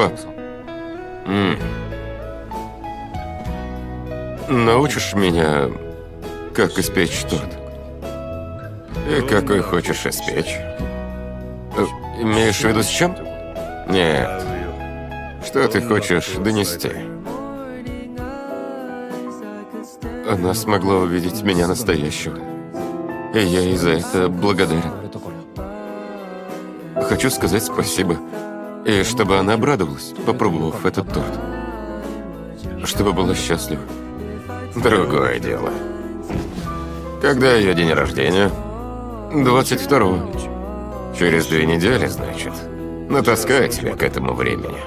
Пап. Научишь меня, как испечь торт? И какой хочешь испечь? Имеешь в виду с чем? Нет. Что ты хочешь донести? Она смогла увидеть меня настоящего. И я ей за это благодарен. Хочу сказать спасибо. И чтобы она обрадовалась, попробовав этот торт. Чтобы была счастлива. Другое дело. Когда ее день рождения? 22-го. Через 2 недели, значит. Натаскаю тебя к этому времени.